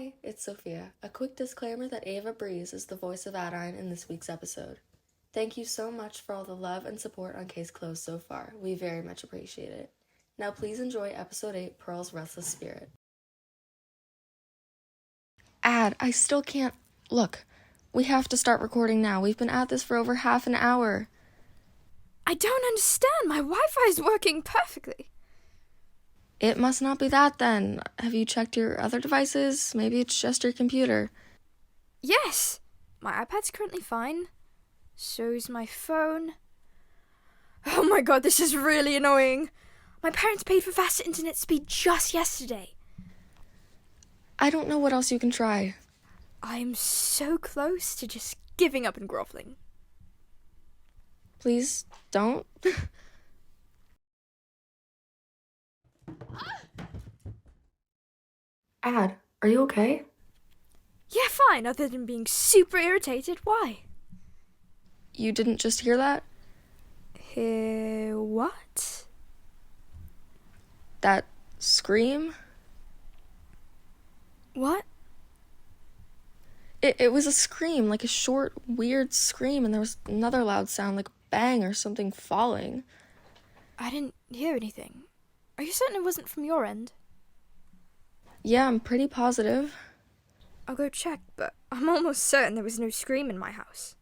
Hi, it's Sophia. A quick disclaimer that Ava Breeze is the voice of Adain in this week's episode. Thank you so much for all the love and support on Case Closed so far. We very much appreciate it. Now please enjoy episode 8, Pearl's Restless Spirit. I still can't... Look, we have to start recording now. We've been at this for over half an hour. I don't understand. My Wi-Fi is working perfectly. It must not be that then. Have you checked your other devices? Maybe it's just your computer. Yes, my iPad's currently fine. So's my phone. Oh my god, this is really annoying. My parents paid for faster internet speed just yesterday. I don't know what else you can try. I'm so close to just giving up and groveling. Please, don't. Are you okay? Yeah, fine, other than being super irritated. Why? You didn't just hear that? Hear what? That scream? What? It was a scream, like a short, weird scream, and there was another loud sound, like a bang or something falling. I didn't hear anything. Are you certain it wasn't from your end? Yeah, I'm pretty positive. I'll go check, but I'm almost certain there was no scream in my house.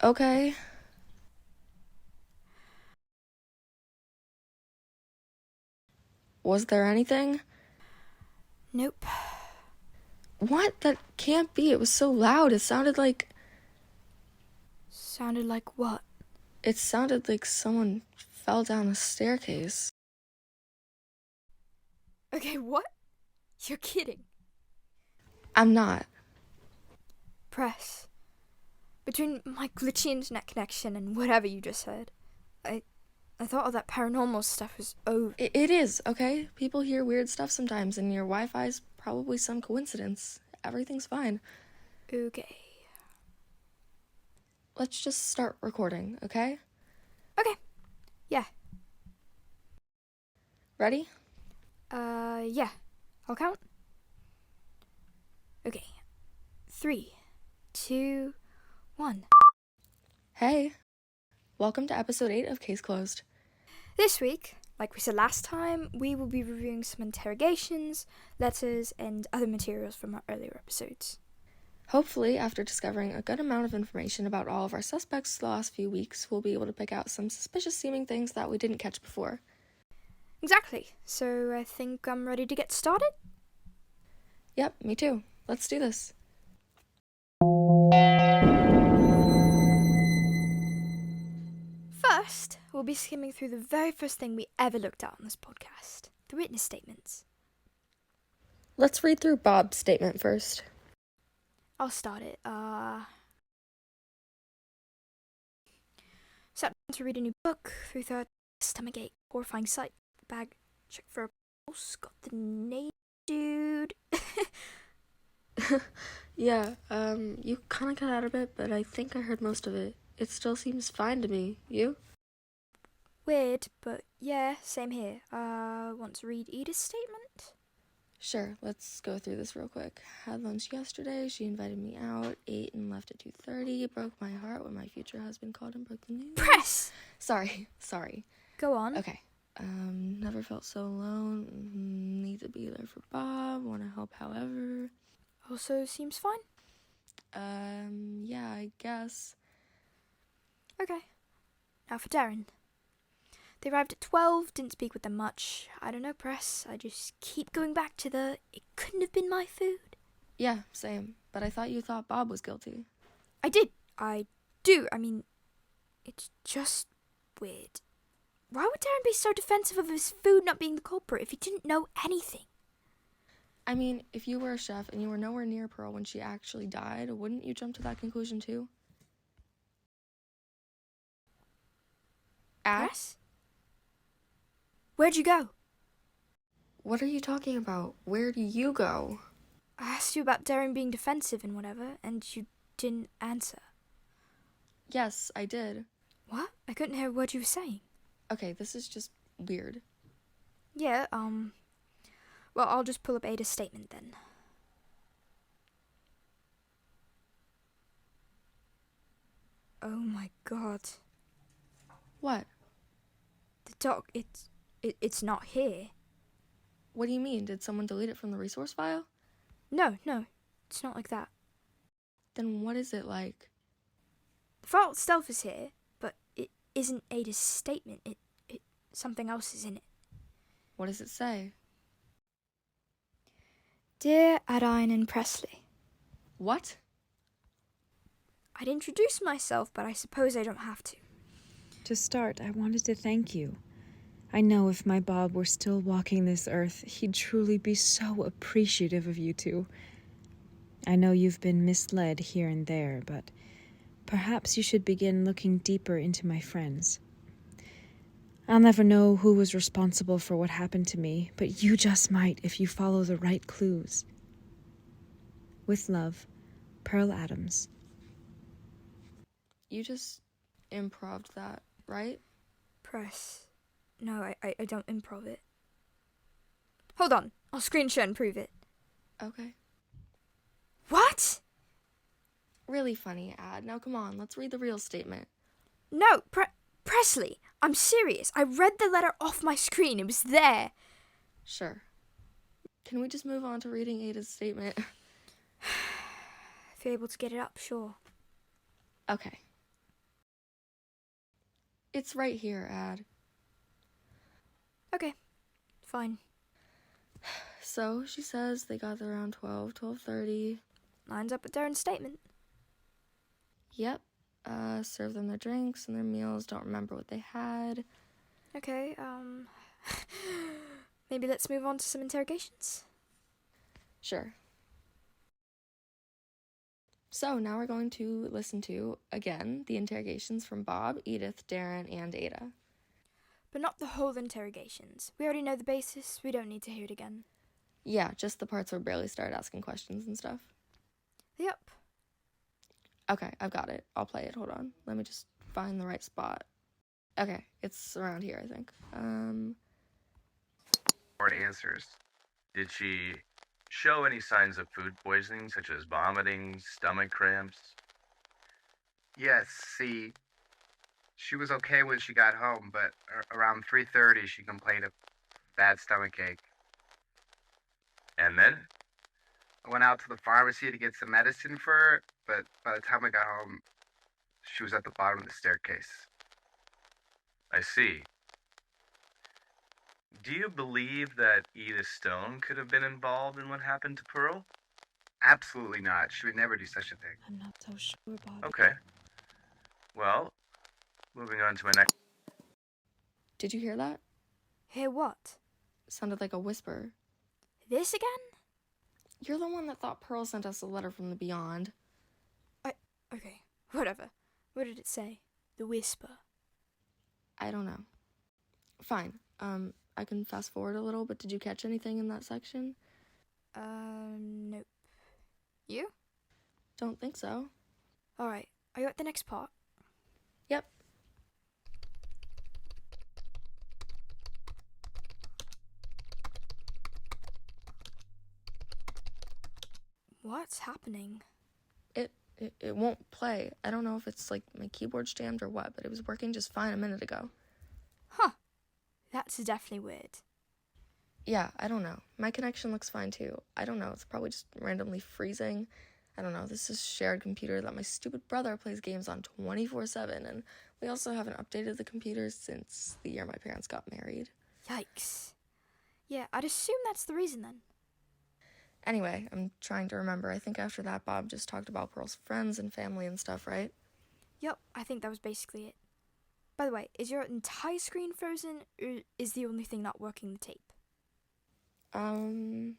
Okay. Was there anything? Nope. What? That can't be. It was so loud. It sounded like... Sounded like what? It sounded like someone fell down a staircase. Okay, what? You're kidding. I'm not. Press. Between my glitchy internet connection and whatever you just said, I thought all that paranormal stuff was over. It is, okay? People hear weird stuff sometimes, and your Wi-Fi's probably some coincidence. Everything's fine. Okay. Let's just start recording, okay? Okay. Yeah. Ready? Yeah. I'll count. Okay. 3, 2, 1. Hey. Welcome to episode 8 of Case Closed. This week, like we said last time, we will be reviewing some interrogations, letters, and other materials from our earlier episodes. Hopefully, after discovering a good amount of information about all of our suspects the last few weeks, we'll be able to pick out some suspicious-seeming things that we didn't catch before. Exactly. So I think I'm ready to get started. Yep, me too. Let's do this. First, we'll be skimming through the very first thing we ever looked at on this podcast, the witness statements. Let's read through Bob's statement first. I'll start it. Sat down to read a new book, through thought, stomachache, horrifying sight, bag, check for a pulse, got the name, dude. Yeah, you kind of cut out a bit, but I think I heard most of it. It still seems fine to me. You? Weird, but yeah, same here. Want to read Edith's statement? Sure, let's go through this real quick. Had lunch yesterday, she invited me out, ate and left at 2:30, broke my heart when my future husband called and broke the news. Press! Sorry. Go on. Okay. Never felt so alone. Need to be there for Bob, want to help however. Also seems fine. Yeah, I guess. Okay. Now for Darren. They arrived at 12, didn't speak with them much. I don't know, Press. I just keep going back to it couldn't have been my food. Yeah, same. But I thought you thought Bob was guilty. I did. I do. I mean, it's just weird. Why would Darren be so defensive of his food not being the culprit if he didn't know anything? I mean, if you were a chef and you were nowhere near Pearl when she actually died, wouldn't you jump to that conclusion too? Press? Where'd you go? What are you talking about? Where do you go? I asked you about Darren being defensive and whatever, and you didn't answer. Yes, I did. What? I couldn't hear what you were saying. Okay, this is just weird. Yeah, Well, I'll just pull up Ada's statement then. Oh my god. What? The doc, it's not here. What do you mean? Did someone delete it from the resource file? No, it's not like that. Then what is it like? The file itself is here, but it isn't Ada's statement. Something else is in it. What does it say? Dear Adain and Presley. What? I'd introduce myself, but I suppose I don't have to. To start, I wanted to thank you. I know if my Bob were still walking this earth, he'd truly be so appreciative of you two. I know you've been misled here and there, but perhaps you should begin looking deeper into my friends. I'll never know who was responsible for what happened to me, but you just might if you follow the right clues. With love, Pearl Adams. You just improv'd that, right? Press. No, I don't improv it. Hold on, I'll screen share and prove it. Okay. What? Really funny, Ad. Now come on, let's read the real statement. No, Presley, I'm serious. I read the letter off my screen. It was there. Sure. Can we just move on to reading Ada's statement? If you're able to get it up, sure. Okay. It's right here, Ad. Okay, fine. So, she says they got there around 12:30. Lines up with Darren's statement. Yep. Serve them their drinks and their meals. Don't remember what they had. Okay, maybe let's move on to some interrogations? Sure. So, now we're going to listen to, again, the interrogations from Bob, Edith, Darren, and Ada. But not the whole interrogations. We already know the basis. We don't need to hear it again. Yeah, just the parts where Barely started asking questions and stuff. Yep. Okay, I've got it. I'll play it. Hold on. Let me just find the right spot. Okay, it's around here, I think. Hard answers. Did she show any signs of food poisoning, such as vomiting, stomach cramps? Yes, see, she was okay when she got home, but around 3:30 she complained of bad stomach ache. And then? I went out to the pharmacy to get some medicine for her, but by the time I got home, she was at the bottom of the staircase. I see. Do you believe that Edith Stone could have been involved in what happened to Pearl? Absolutely not. She would never do such a thing. I'm not so sure, Bob. Okay. Well, moving on to my next... Did you hear that? Hear what? Sounded like a whisper. This again? You're the one that thought Pearl sent us a letter from the beyond. Okay, whatever. What did it say? The whisper. I don't know. Fine. I can fast forward a little, but did you catch anything in that section? Nope. You? Don't think so. Alright, are you at the next part? Yep. What's happening? It won't play. I don't know if it's like my keyboard's jammed or what, but it was working just fine a minute ago. Huh. That's definitely weird. Yeah, I don't know. My connection looks fine too. I don't know. It's probably just randomly freezing. I don't know. This is a shared computer that my stupid brother plays games on 24/7, and we also haven't updated the computer since the year my parents got married. Yikes. Yeah, I'd assume that's the reason then. Anyway, I'm trying to remember. I think after that, Bob just talked about Pearl's friends and family and stuff, right? Yep, I think that was basically it. By the way, is your entire screen frozen, or is the only thing not working the tape? Oh,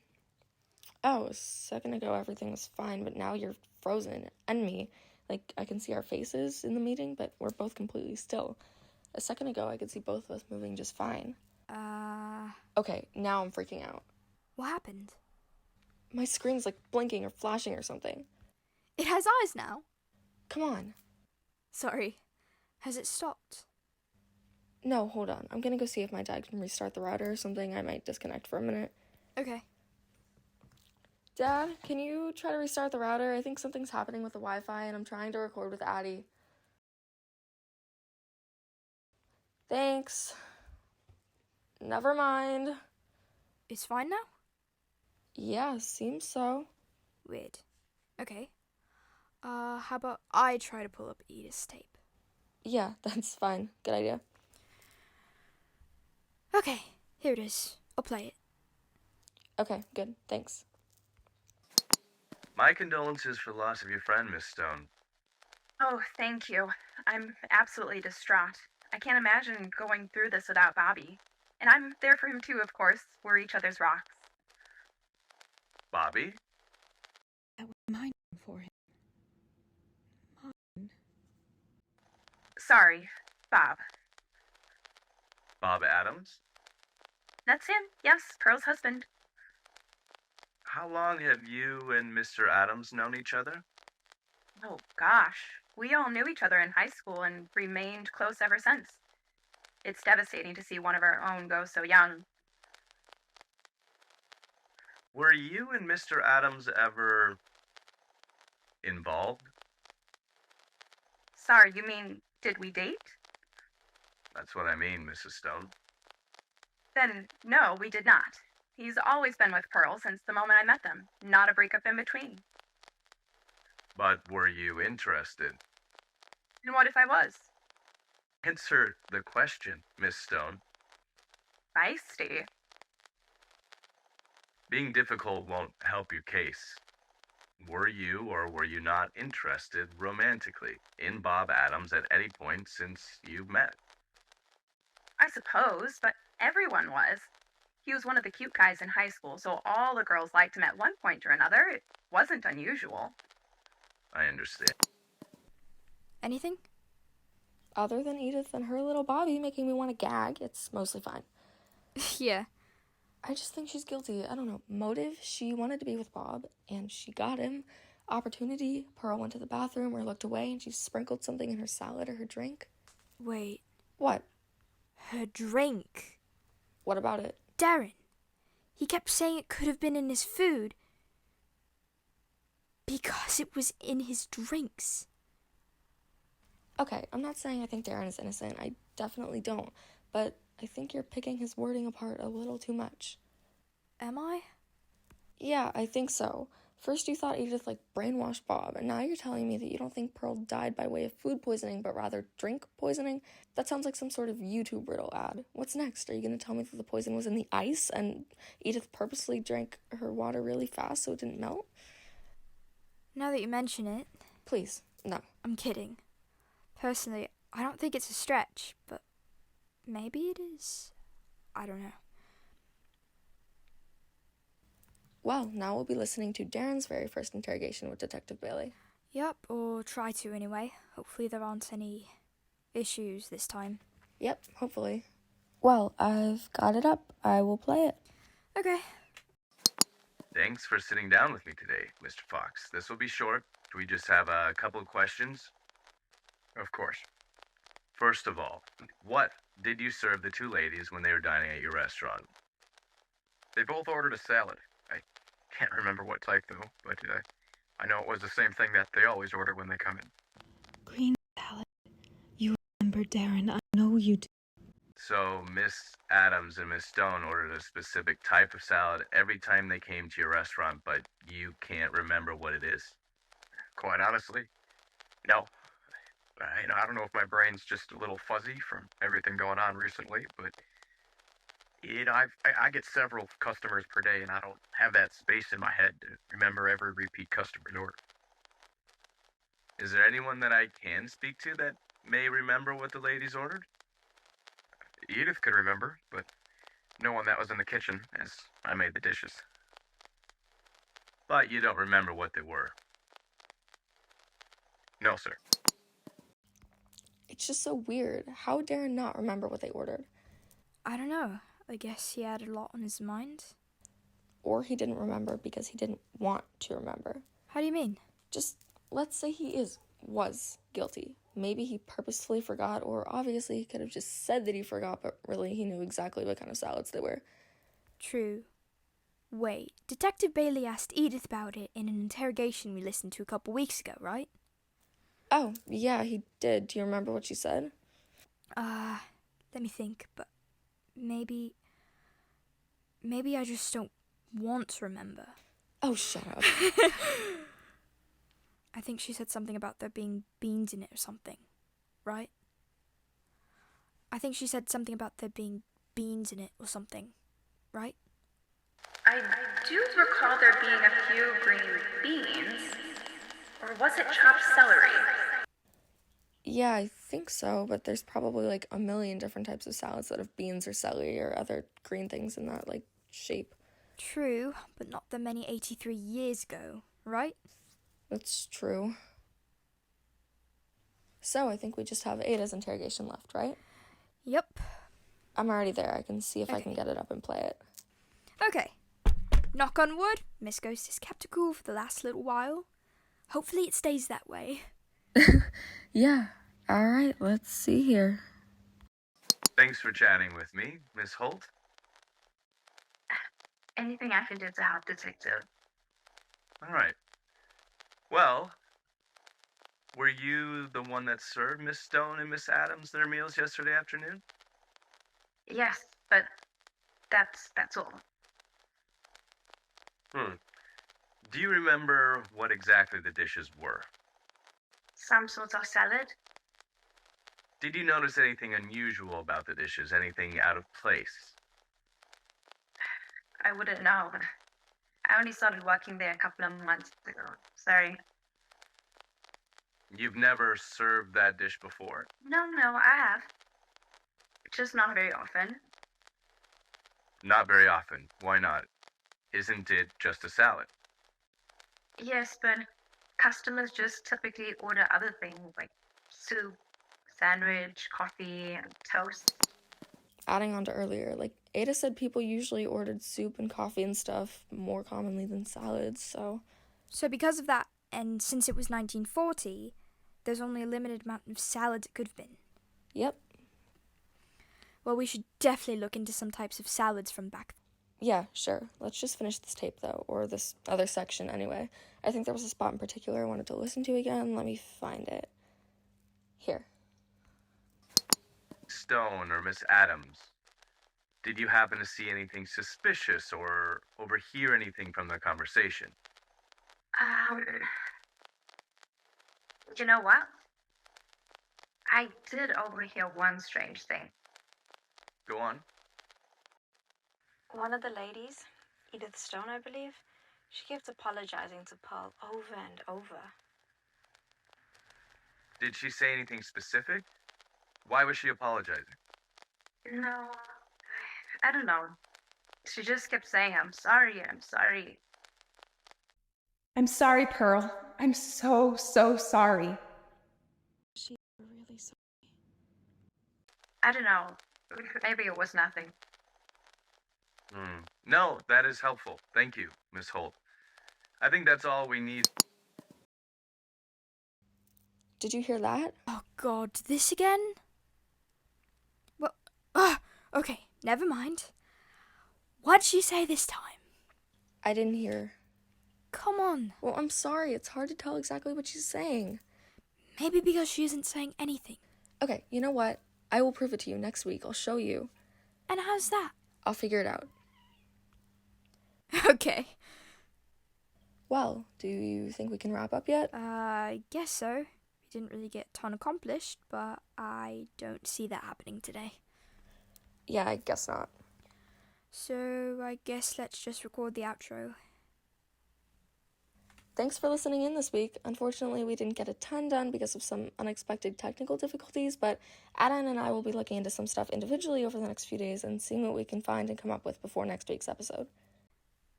a second ago everything was fine, but now you're frozen. And me. Like, I can see our faces in the meeting, but we're both completely still. A second ago, I could see both of us moving just fine. Okay, now I'm freaking out. What happened? My screen's like blinking or flashing or something. It has eyes now. Come on. Sorry. Has it stopped? No, hold on. I'm gonna go see if my dad can restart the router or something. I might disconnect for a minute. Okay. Dad, can you try to restart the router? I think something's happening with the Wi-Fi and I'm trying to record with Addie. Thanks. Never mind. It's fine now? Yeah, seems so. Weird. Okay. How about I try to pull up Edith's tape? Yeah, that's fine. Good idea. Okay, here it is. I'll play it. Okay, good. Thanks. My condolences for the loss of your friend, Miss Stone. Oh, thank you. I'm absolutely distraught. I can't imagine going through this without Bobby. And I'm there for him too, of course. We're each other's rocks. Bobby? That was my name for him. Mine. Sorry, Bob. Bob Adams? That's him, yes, Pearl's husband. How long have you and Mr. Adams known each other? Oh, gosh. We all knew each other in high school and remained close ever since. It's devastating to see one of our own go so young. Were you and Mr. Adams ever involved? Sorry, you mean, did we date? That's what I mean, Mrs. Stone. Then, no, we did not. He's always been with Pearl since the moment I met them. Not a breakup in between. But were you interested? And what if I was? Answer the question, Miss Stone. Feisty. Being difficult won't help your case. Were you or were you not interested romantically in Bob Adams at any point since you met? I suppose, but everyone was. He was one of the cute guys in high school, so all the girls liked him at one point or another. It wasn't unusual. I understand. Anything? Other than Edith and her little Bobby making me want to gag, it's mostly fine. Yeah. I just think she's guilty. I don't know. Motive, she wanted to be with Bob, and she got him. Opportunity, Pearl went to the bathroom or looked away, and she sprinkled something in her salad or her drink. Wait. What? Her drink. What about it? Darren. He kept saying it could have been in his food. Because it was in his drinks. Okay, I'm not saying I think Darren is innocent. I definitely don't. But I think you're picking his wording apart a little too much. Am I? Yeah, I think so. First you thought Edith, brainwashed Bob, and now you're telling me that you don't think Pearl died by way of food poisoning, but rather drink poisoning? That sounds like some sort of YouTube riddle ad. What's next? Are you going to tell me that the poison was in the ice, and Edith purposely drank her water really fast so it didn't melt? Now that you mention it. Please, no. I'm kidding. Personally, I don't think it's a stretch, but maybe it is. I don't know. Well, now we'll be listening to Darren's very first interrogation with Detective Bailey. Yep, or try to anyway. Hopefully there aren't any issues this time. Yep, hopefully. Well, I've got it up. I will play it. Okay. Thanks for sitting down with me today, Mr. Fox. This will be short. We just have a couple of questions. Of course. First of all, what did you serve the two ladies when they were dining at your restaurant? They both ordered a salad. I can't remember what type, though, but I know it was the same thing that they always order when they come in. Green salad. You remember, Darren. I know you do. So Miss Adams and Miss Stone ordered a specific type of salad every time they came to your restaurant, but you can't remember what it is? Quite honestly, no. I don't know if my brain's just a little fuzzy from everything going on recently, but I get several customers per day, and I don't have that space in my head to remember every repeat customer's order. Is there anyone that I can speak to that may remember what the ladies ordered? Edith could remember, but no one that was in the kitchen, as I made the dishes. But you don't remember what they were? No, sir. It's just so weird. How would Darren not remember what they ordered? I don't know. I guess he had a lot on his mind. Or he didn't remember because he didn't want to remember. How do you mean? Just, let's say he was guilty. Maybe he purposefully forgot, or obviously he could have just said that he forgot, but really he knew exactly what kind of salads they were. True. Wait, Detective Bailey asked Edith about it in an interrogation we listened to a couple weeks ago, right? Oh, yeah, he did. Do you remember what she said? Let me think, but maybe I just don't want to remember. Oh, shut up. I think she said something about there being beans in it or something, right? I think she said something about there being beans in it or something, right? I do recall there being a few green beans. Or was it chopped celery? Yeah, I think so, but there's probably like a million different types of salads that have beans or celery or other green things in that, like, shape. True, but not that many 83 years ago, right? That's true. So I think we just have Ada's interrogation left, right? Yep. I'm already there. I can see if I can Okay. get it up and play it. Okay. Knock on wood, Miss Ghost is kept cool for the last little while. Hopefully it stays that way. Yeah. All right, let's see here. Thanks for chatting with me, Miss Holt. Anything I can do to help, Detective? All right. Well, were you the one that served Miss Stone and Miss Adams their meals yesterday afternoon? Yes, but that's all. Do you remember what exactly the dishes were? Some sort of salad? Did you notice anything unusual about the dishes? Anything out of place? I wouldn't know. I only started working there a couple of months ago. Sorry. You've never served that dish before? No, I have. Just not very often. Not very often. Why not? Isn't it just a salad? Yes, but customers just typically order other things like soup, sandwich, coffee, and toast. Adding on to earlier, like, Ada said people usually ordered soup and coffee and stuff more commonly than salads, so... So because of that, and since it was 1940, there's only a limited amount of salads it could have been. Yep. Well, we should definitely look into some types of salads from back then. Yeah, sure. Let's just finish this tape, though, or this other section anyway. I think there was a spot in particular I wanted to listen to again. Let me find it. Here. Stone or Miss Adams, did you happen to see anything suspicious or overhear anything from the conversation? You know what? I did overhear one strange thing. Go on. One of the ladies, Edith Stone, I believe, she kept apologizing to Paul over and over. Did she say anything specific? Why was she apologizing? No, I don't know. She just kept saying, I'm sorry. I'm sorry, Pearl. I'm so sorry. She really sorry. I don't know. Maybe it was nothing. No, that is helpful. Thank you, Miss Holt. I think that's all we need. Did you hear that? Oh god, this again? Well, okay, never mind. What'd she say this time? I didn't hear. Come on. Well, I'm sorry. It's hard to tell exactly what she's saying. Maybe because she isn't saying anything. Okay, you know what? I will prove it to you next week. I'll show you. And how's that? I'll figure it out. Okay. Well, do you think we can wrap up yet? I guess so. We didn't really get a ton accomplished, but I don't see that happening today. Yeah, I guess not. So I guess let's just record the outro. Thanks for listening in this week. Unfortunately, we didn't get a ton done because of some unexpected technical difficulties, but Adain and I will be looking into some stuff individually over the next few days and seeing what we can find and come up with before next week's episode.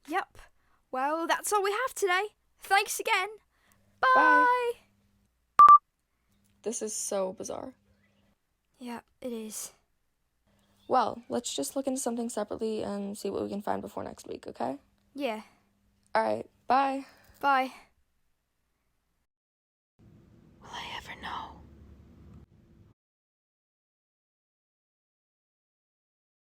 Yep. Well, that's all we have today. Thanks again. Bye. Bye. This is so bizarre. Yeah, it is. Well, let's just look into something separately and see what we can find before next week, okay? Yeah. Alright, bye. Bye. Will I ever know?